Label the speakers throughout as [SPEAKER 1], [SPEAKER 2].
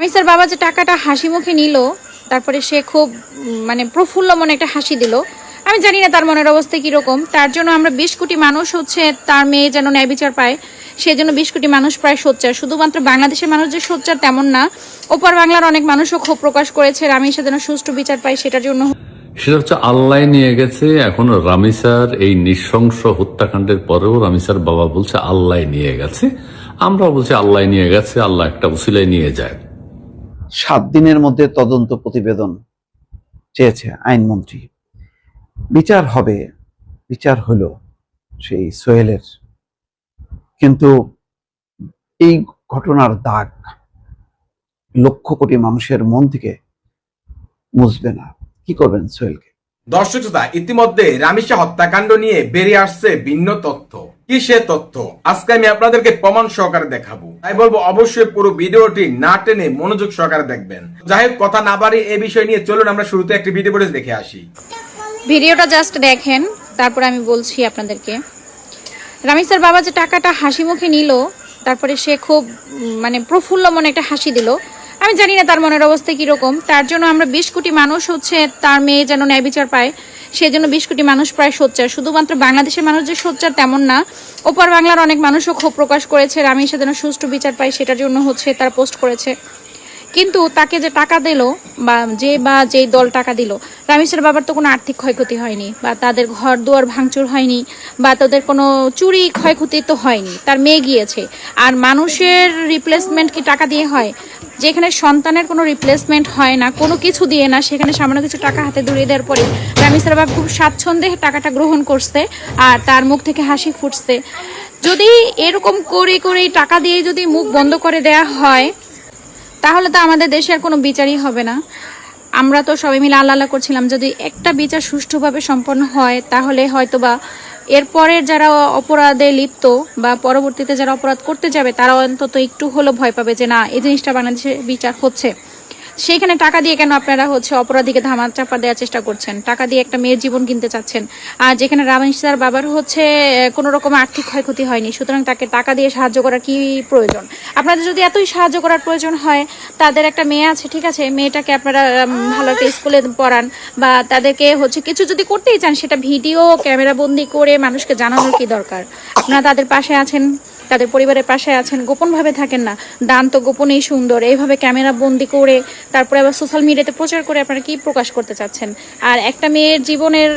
[SPEAKER 1] রামিসার বাবা যে টাকাটা হাসি মুখে নিল, তারপরে সে খুব প্রফুল্ল মনে একটা হাসি দিল। আমি জানি না তার মনের অবস্থা কিরকম। তার জন্য আমরা 20 কোটি মানুষ তার মেয়ে যেন ন্যায় বিচার পায়, সেই জন্য 20 কোটি মানুষ প্রায় সোচ্চার। শুধুমাত্র বাংলাদেশের মানুষ যে সোচ্চার তেমন না, ওপার বাংলার অনেক মানুষও ক্ষোভ প্রকাশ করেছে রামিসা যেন সুষ্ঠু বিচার পায় সেটার জন্য।
[SPEAKER 2] সেটা হচ্ছে আল্লাহ নিয়ে গেছে। এখন রামিসার এই নৃশংস হত্যাকাণ্ডের পরেও রামিসার বাবা বলছে আল্লাহ নিয়ে গেছে, আমরা বলছি আল্লাহ নিয়ে গেছে, আল্লাহ একটা উসিলায় নিয়ে যায়।
[SPEAKER 3] 7 দিনের মধ্যে তদন্ত প্রতিবেদন চেয়েছে আইনমন্ত্রী। বিচার হবে, বিচার হলো সেই সোহেলের, কিন্তু এই ঘটনার দাগ লক্ষ কোটি মানুষের মন থেকে মুছবে না। কি করবেন সোহেলকে?
[SPEAKER 4] দর্শক শ্রোতা, ইতিমধ্যে রামিসা হত্যাকাণ্ড নিয়ে বেরিয়ে আসছে ভিন্ন তথ্য। কি সে তথ্য আজকে আমি আপনাদেরকে প্রমাণ সহকারে দেখাবো, তাই বলবো অবশ্যই পুরো ভিডিওটি না টেনে মনোযোগ সহকারে দেখবেন। যাই হোক, কথা না বাড়ি এই বিষয় নিয়ে চলুন আমরা শুরুতে একটি ভিডিও ফুটেজ দেখে আসি।
[SPEAKER 1] ভিডিওটা জাস্ট দেখেন, তারপর আমি বলছি আপনাদেরকে। রামিসার বাবা যে টাকাটা হাসি মুখে নিল, তারপরে সে খুব প্রফুল্ল মনে একটা হাসি দিল। আমি জানি না তার মনের অবস্থা কিরকম। তার জন্য আমরা 20 কোটি মানুষ তার মেয়ে যেন ন্যায় বিচার পায়, সেই জন্য 20 কোটি মানুষ প্রায় সোচ্চার। শুধুমাত্র বাংলাদেশের মানুষ যে সোচ্চার তেমন না, ওপার বাংলার অনেক মানুষও ক্ষোভ প্রকাশ করেছে রামিসা যেন সুষ্ঠু বিচার পায় সেটার জন্য তারা পোস্ট করেছে। কিন্তু তাকে যে টাকা দিল বা যেই দল টাকা দিল, রামিসার বাবার তো কোনো আর্থিক ক্ষয়ক্ষতি হয়নি, বা তাদের ঘর দুয়ার ভাঙচুর হয়নি, বা তাদের কোনো চুরি ক্ষয়ক্ষতি তো হয়নি। তার মেয়ে গিয়েছে। আর মানুষের রিপ্লেসমেন্ট কি টাকা দিয়ে হয়? যেখানে সন্তানের কোনো রিপ্লেসমেন্ট হয় না, কোনো কিছু দিয়ে না, সেখানে সামান্য কিছু টাকা হাতে ধরিয়ে দেওয়ার পরে রামিসার বাবা খুব স্বাচ্ছন্দ্যে টাকাটা গ্রহণ করছে আর তার মুখ থেকে হাসি ফুটছে। যদি এরকম করে টাকা দিয়ে যদি মুখ বন্ধ করে দেয়া হয়, তাহলে তো আমাদের দেশে আর কোনো বিচারই হবে না। আমরা তো সবাই মিলে আল্লাহ করছিলাম যদি একটা বিচার সুষ্ঠুভাবে সম্পন্ন হয়, তাহলে হয়তোবা এরপরের যারা অপরাধে লিপ্ত বা পরবর্তীতে যারা অপরাধ করতে যাবে, তারা অন্তত একটু হলেও ভয় পাবে যে না, এই জিনিসটা বাংলাদেশে বিচার হচ্ছে। সেইখানে টাকা দিয়ে কেন আপনারা অপরাধীকে ধামা চাপা দেওয়ার চেষ্টা করছেন? টাকা দিয়ে একটা মেয়ের জীবন কিনতে চাচ্ছেন। আর যেখানে রামিসার বাবার কোনো রকম আর্থিক ক্ষয়ক্ষতি হয়নি, সুতরাং তাকে টাকা দিয়ে সাহায্য করার কি প্রয়োজন? আপনাদের যদি এতই সাহায্য করার প্রয়োজন হয়, তাদের একটা মেয়ে আছে, ঠিক আছে, মেয়েটাকে আপনারা ভালো একটা স্কুলে পড়ান, বা তাদেরকে কিছু যদি করতেই চান, সেটা ভিডিও ক্যামেরা বন্দি করে মানুষকে জানানোর কি দরকার? আপনারা তাদের পাশে আছেন, তাদের পরিবারের পাশে আছেন, গোপনভাবে থাকেন না। দান তো গোপনেই সুন্দর। এইভাবে ক্যামেরা বন্দি করে তারপরে আবার সোশ্যাল মিডিয়াতে প্রচার করে আপনারা কি প্রকাশ করতে চাচ্ছেন? আর একটা মেয়ের জীবনের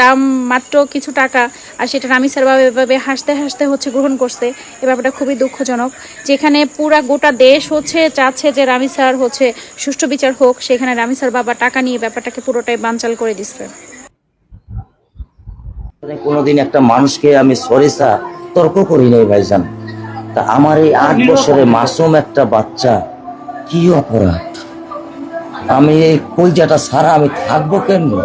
[SPEAKER 1] দাম মাত্র কিছু টাকা, আর সেটা রামিসার বাবা এভাবে হাসতে হাসতে গ্রহণ করছে। এ ব্যাপারটা খুবই দুঃখজনক। যেখানে পুরা গোটা দেশ চাচ্ছে যে রামিসার সুষ্ঠু বিচার হোক, সেখানে রামিসার বাবা টাকা নিয়ে ব্যাপারটাকে পুরোটাই বানচাল করে দিচ্ছে।
[SPEAKER 5] কোনোদিন একটা মানুষকে আমি সরিষা তর্ক করি নাই ভাইজান। তা আমার এই 8 বছরের মাসুম একটা বাচ্চা কি অপরাধ? আমি এই কলজাটা সারা আমি থাকবো কেমনি?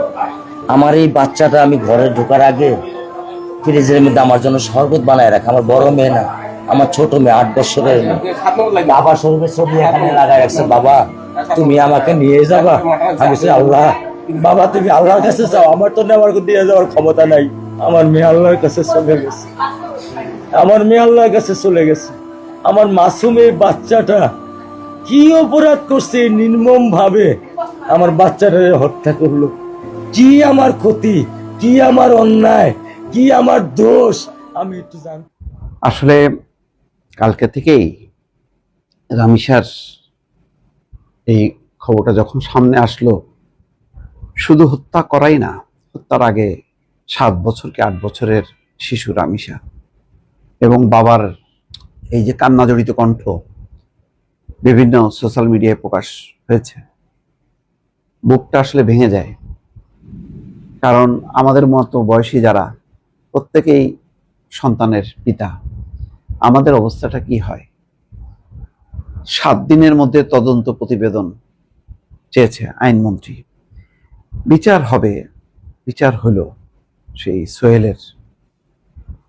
[SPEAKER 5] আমার এই বাচ্চাটা আমি ঘরে ঢোকার আগে ফ্রিজের মধ্যে আমার জন্য শরবত বানায় রাখে। আমার বড় মেয়ে না, আমার ছোট মেয়ে 8 বছরের মেয়ে। বাবা শরবত ছবি এখানে লাগাই রাখছে, বাবা তুমি আমাকে নিয়ে যাবা। আমি আল্লাহ, বাবা তুমি আল্লাহর কাছে যাও, আমার তো নেওয়ার দিয়ে যাওয়ার ক্ষমতা নাই। আমার মেয়ে আল্লাহর কাছে চলে গেছে, আমার মেয়ে আল্লাহর কাছে চলে গেছে। আমার মাসুম এই বাচ্চাটা কি অপরাধ করছে নির্মম ভাবে আমার বাচ্চাটা হত্যা করলো? কি আমার ক্ষতি, কি আমার অন্যায়, কি আমার দোষ আমি একটু জানি।
[SPEAKER 3] আসলে কালকে থেকেই রামিসার এই খবরটা যখন সামনে আসলো, শুধু হত্যা করাই না, হত্যার আগে 7 বছর কি 8 বছরের শিশু রামিসা এবং বাবার এই যে কান্না জড়িত কণ্ঠ বিভিন্ন সোশ্যাল মিডিয়ায় প্রকাশ হয়েছে, বুকটা আসলে ভেঙে যায়। কারণ আমাদের মতো বয়সী যারা প্রত্যেকেই সন্তানের পিতা, আমাদের অবস্থাটা কি হয়? 7 দিনের মধ্যে তদন্ত প্রতিবেদন চেয়েছে আইনমন্ত্রী। বিচার হবে, বিচার হলো সেই সোহেলের,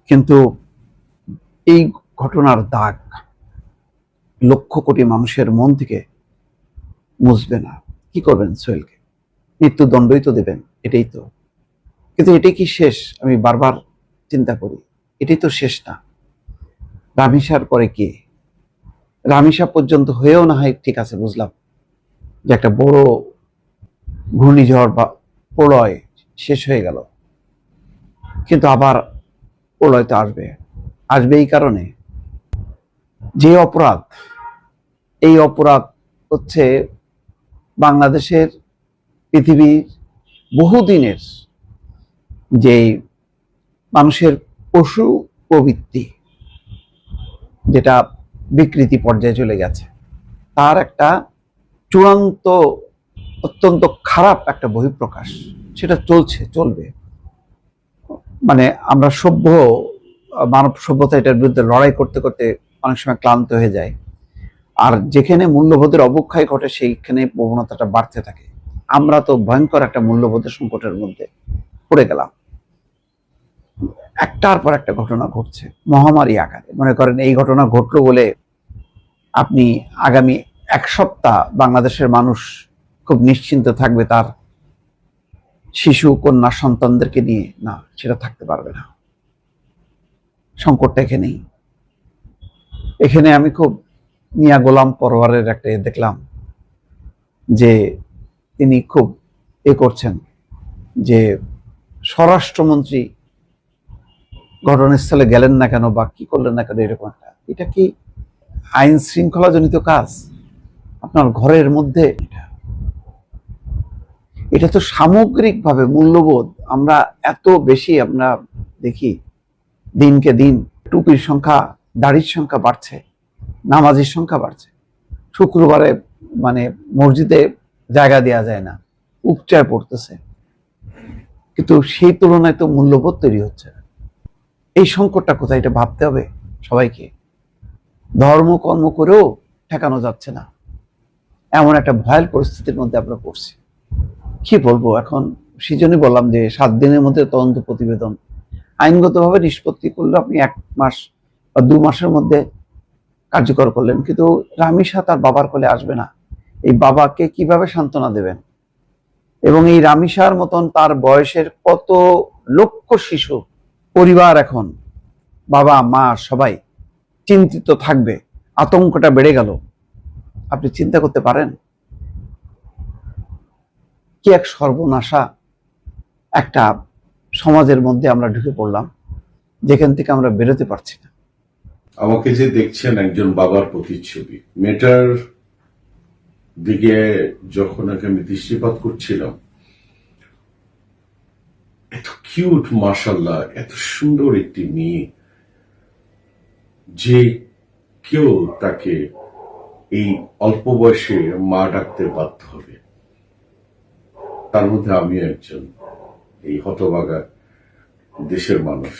[SPEAKER 3] কিন্তু এই ঘটনার দাগ লক্ষ কোটি মানুষের মন থেকে মুছবে না। কি করবেন সোহেলকে? মৃত্যুদণ্ডই তো দেবেন, এটাই তো। কিন্তু এটাই কি শেষ? আমি বারবার চিন্তা করি, এটাই তো শেষ না। রামিসার পরে কে? রামিসা পর্যন্ত হয়েও না হয় ঠিক আছে, বুঝলাম যে একটা বড় ঘূর্ণিঝড় বা প্রলয় শেষ হয়ে গেল, কিন্তু আবার প্রলয় তো আসবে। আসবে এই কারণে যে অপরাধ, এই অপরাধ হচ্ছে বাংলাদেশের পৃথিবীর বহুদিনের যে মানুষের পশু প্রবৃত্তি, যেটা বিকৃতি পর্যায়ে চলে গেছে, তার একটা চূড়ান্ত অত্যন্ত খারাপ একটা বহিঃপ্রকাশ। সেটা চলবে। মানে আমরা মানব সভ্যতা এটার বিরুদ্ধে লড়াই করতে করতে অনেক সময় ক্লান্ত হয়ে যায়। আর যেখানে মূল্যবোধের অবক্ষয় ঘটে সেইখানে প্রবণতাটা বাড়তে থাকে। আমরা তো ভয়ঙ্কর একটা মূল্যবোধের সংকটের মধ্যে পড়ে গেলাম। একটার পর একটা ঘটনা ঘটছে মহামারী আকারে। মনে করেন এই ঘটনা ঘটলো বলে আপনি আগামী এক সপ্তাহ বাংলাদেশের মানুষ খুব নিশ্চিন্ত থাকবে তার শিশু কন্যা সন্তানদেরকে নিয়ে, না, সেটা থাকতে পারবে না। সংকটটা এখানেই। এখানে আমি খুব মিয়া গোলাম পরওয়ারের একটা দেখলাম যে তিনি খুব করছেন যে স্বরাষ্ট্রমন্ত্রী ঘটনাস্থলে গেলেন না কেন বা কি করলেন না কেন, এরকম একটা। এটা কি আইন শৃঙ্খলা জনিত কাজ? আপনার ঘরের মধ্যে এটা তো সামগ্রিকভাবে মূল্যবোধ। আমরা এত বেশি আমরা দেখি দিনকে দিন টুপির সংখ্যা, দাড়ির সংখ্যা বাড়ছে, নামাজের সংখ্যা বাড়ছে। শুক্রবারে মানে মসজিদে জায়গা দেওয়া যায় না, উপচায় পড়তেছে, কিন্তু সেই তুলনায় তো মূল্যবোধ তৈরি হচ্ছে না। এই সংকটটা কোথায়, এটা ভাবতে হবে সবাইকে। ধর্ম কর্ম করেও ঠেকানো যাচ্ছে না, এমন একটা ভয়াল পরিস্থিতির মধ্যে আমরা পড়ছি। কি বলবো এখন, সেজন্যই বললাম যে 7 দিনের মধ্যে তদন্ত প্রতিবেদন আইনগতভাবে নিষ্পত্তি করলে আপনি 1 মাস বা 2 মাসের মধ্যে কার্যকর করলেন, কিন্তু রামিসা তার বাবার কোলে আসবে না। এই বাবাকে কিভাবে সান্ত্বনা দেবেন? এবং এই রামিসার মতন তার বয়সের কত লক্ষ শিশু পরিবার এখন বাবা মা সবাই চিন্তিত থাকবে, আতঙ্কটা বেড়ে গেল। আপনি চিন্তা করতে পারেন কি এক সর্বনাশা একটা সমাজের মধ্যে আমরা ঢুকে পড়লাম, যেখান থেকে আমরা বেরোতে পারছি না।
[SPEAKER 6] আমাকে যে দেখছেন একজন বাবার প্রতিচ্ছবি। মেয়েটার দিকে যখন আমি দৃষ্টিপাত করছিলাম, এত কিউট, মাশাআল্লাহ, এত সুন্দর একটি মেয়ে, যে কেউ তাকে এই অল্প বয়সে মা ডাকতে বাধ্য হবে। তার মধ্যে আমি একজন, এই হতভাগা দেশের মানুষ।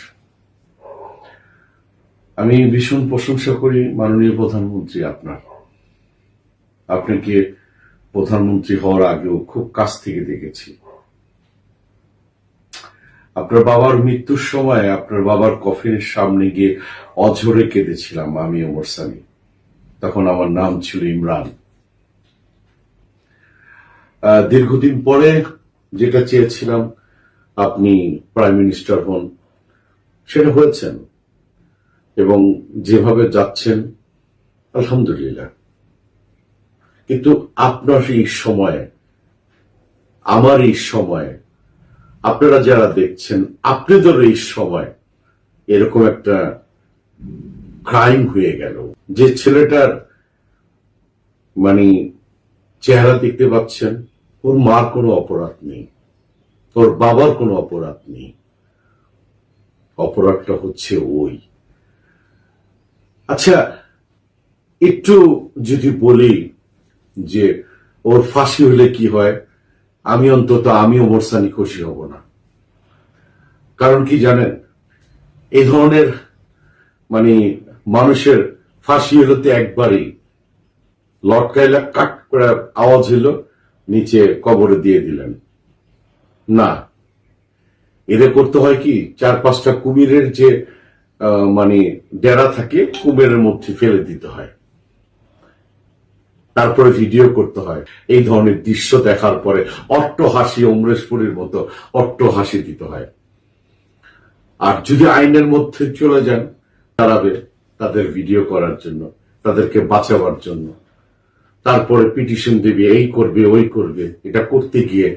[SPEAKER 6] আমি ভীষণ প্রশংসা করি মাননীয় প্রধানমন্ত্রী আপনাকে প্রধানমন্ত্রী হওয়ার আগেও খুব কাছ থেকে দেখেছি। আপনার বাবার মৃত্যুর সময় আপনার বাবার কফিনের সামনে গিয়ে অঝরে কেঁদেছিলাম আমি, ওমর সানি। তখন আমার নাম ছিল ইমরান। দীর্ঘদিন পরে যেটা চেয়েছিলাম আপনি প্রাইম মিনিস্টার হন, সেটা হয়েছেন, এবং যেভাবে যাচ্ছেন আলহামদুলিল্লাহ। কিন্তু আপনার এই সময়ে, আমার এই সময়ে, আপনারা যারা দেখছেন আপনাদের এই সময় এরকম একটা ক্রাইম হয়ে গেল। যে ছেলেটার মানে চেহারা দেখতে পাচ্ছেন, ওর মার কোনো অপরাধ নেই, ওর বাবার কোনো অপরাধ নেই, অপরাধটা হচ্ছে ওই। আচ্ছা, একটু যদি বলি যে ওর ফাঁসি হলে কি হয়, আমি ওমর সানি খুশি হব না। কারণ কি জানেন, এই ধরনের মানে মানুষের ফাঁসি হলো তো একবারই লটকাইলা কাট করে আওয়াজ হলো, নিচে কবরে দিয়ে দিলেন না। এদের করতে হয় কি, 4-5টা কুমিরের যে মানে ডেরা থাকে, কুমিরের মধ্যে ফেলে দিতে হয়, তারপরে ভিডিও করতে হয়। এই ধরনের দৃশ্য দেখার পরে অট্ট হাসি, অমরেশপুরের মতো অট্ট হাসি দিতে হয়। আর যদি আইনের মধ্যে চলে যান, দাঁড়াবে তাদের ভিডিও করার জন্য তাদেরকে বাঁচাবার জন্য। তারপরে পিটিশন দেবে, এই করবে ওই করবে। এটা করতে গিয়ে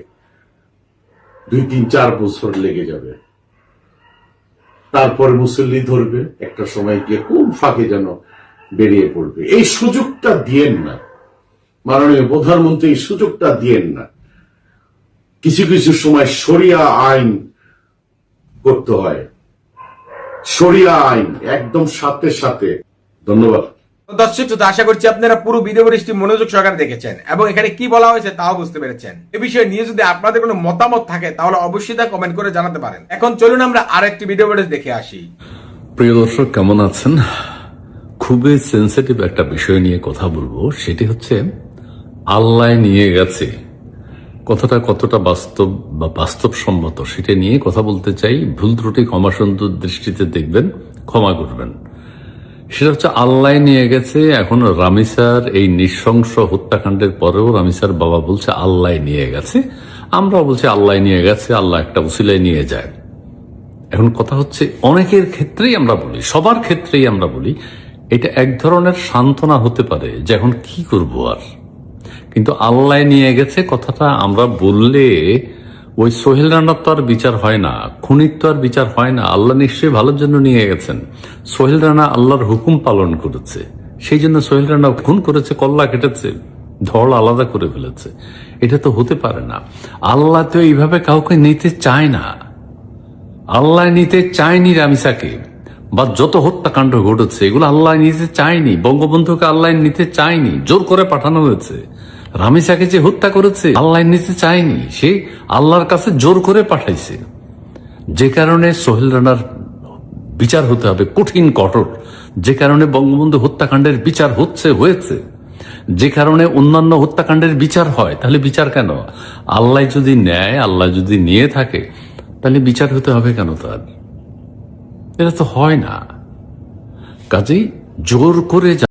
[SPEAKER 6] 2-3-4 বছর লেগে যাবে। তারপরে মুসল্লি ধরবে, একটা সময় গিয়ে কোন ফাঁকে যেন বেরিয়ে পড়বে। এই সুযোগটা দিয়েন না মাননীয় প্রধানমন্ত্রী, এই সুযোগটা দিয়েন না। কিছু কিছু সময় শরিয়া আইন করতে হয়, শরিয়া আইন একদম সাথে সাথে। ধন্যবাদ।
[SPEAKER 4] তো দর্শক শ্রোতা, আশা করছি আপনারা পুরো ভিডিওটি মনোযোগ সহকারে দেখেছেন এবং এখানে কি বলা হয়েছে তাও বুঝতে পেরেছেন। এই বিষয়ে নিয়ে যদি আপনাদের কোনো মতামত থাকে তাহলে অবশ্যই তা কমেন্ট করে জানাতে পারেন। এখন চলুন আমরা আরেকটি ভিডিও দেখে আসি।
[SPEAKER 2] প্রিয় দর্শক, কেমন আছেন? খুবই সেন্সিটিভ একটা বিষয় নিয়ে কথা বলবো, সেটি হচ্ছে আল্লাহ নিয়ে গেছে। কথাটা কতটা বাস্তব বা বাস্তবসম্মত সেটা নিয়ে কথা বলতে চাই। ভুল ত্রুটি ক্ষমা সুন্দর দৃষ্টিতে দেখবেন, ক্ষমা করবেন। সেটা হচ্ছে আল্লাহ নিয়ে গেছে। এখন রামিসার এই নৃশংস হত্যাকাণ্ডের পরেও রামিসার বাবা বলছে আল্লাহ নিয়ে গেছে, আমরা বলছি আল্লাহ নিয়ে গেছে, আল্লাহ একটা উসিলায় নিয়ে যায়। এখন কথা হচ্ছে অনেকের ক্ষেত্রেই আমরা বলি, সবার ক্ষেত্রেই আমরা বলি এটা এক ধরনের সান্ত্বনা হতে পারে যে এখন কি করব আর। কিন্তু আল্লাহ নিয়ে গেছে কথাটা আমরা বললে ওই সোহেল রানার তো আর বিচার হয় না, খুনির তো আর বিচার হয় না। আল্লাহ নিশ্চয়ই ভালোর জন্য নিয়ে গেছেন। সোহেল রানা আল্লাহর হুকুম পালন করেছে, সেই জন্য সোহেল রানা খুন করেছে, কল্লা কেটেছে, ধড় আলাদা করে ফেলেছে। এটা তো হতে পারে না। আল্লাহ তো এইভাবে কাউকে নিতে চায় না। আল্লাহ নিতে চায়নি রামিসাকে, বা যত হত্যাকাণ্ড ঘটেছে এগুলো আল্লাহ নিতে চায়নি। বঙ্গবন্ধুকে আল্লাহ নিতে চায়নি, জোর করে পাঠানো হয়েছে। রামিসাকে যে হত্যা করেছে আল্লাহ নিতে চায়নি, সে আল্লাহর কাছে জোর করে পাঠাইছে। যে কারণে সোহেল রানার বিচার হতে হবে কঠিন কঠোর, যে কারণে বঙ্গবন্ধু হত্যাকাণ্ডের বিচার হয়েছে, যে কারণে অন্যান্য হত্যাকাণ্ডের বিচার হয়। তাহলে বিচার কেন? আল্লাহ যদি নেয়, আল্লাহ যদি নিয়ে থাকে, তাহলে বিচার হতে হবে কেন তার? এটা তো হয় না। কাজেই জোর করে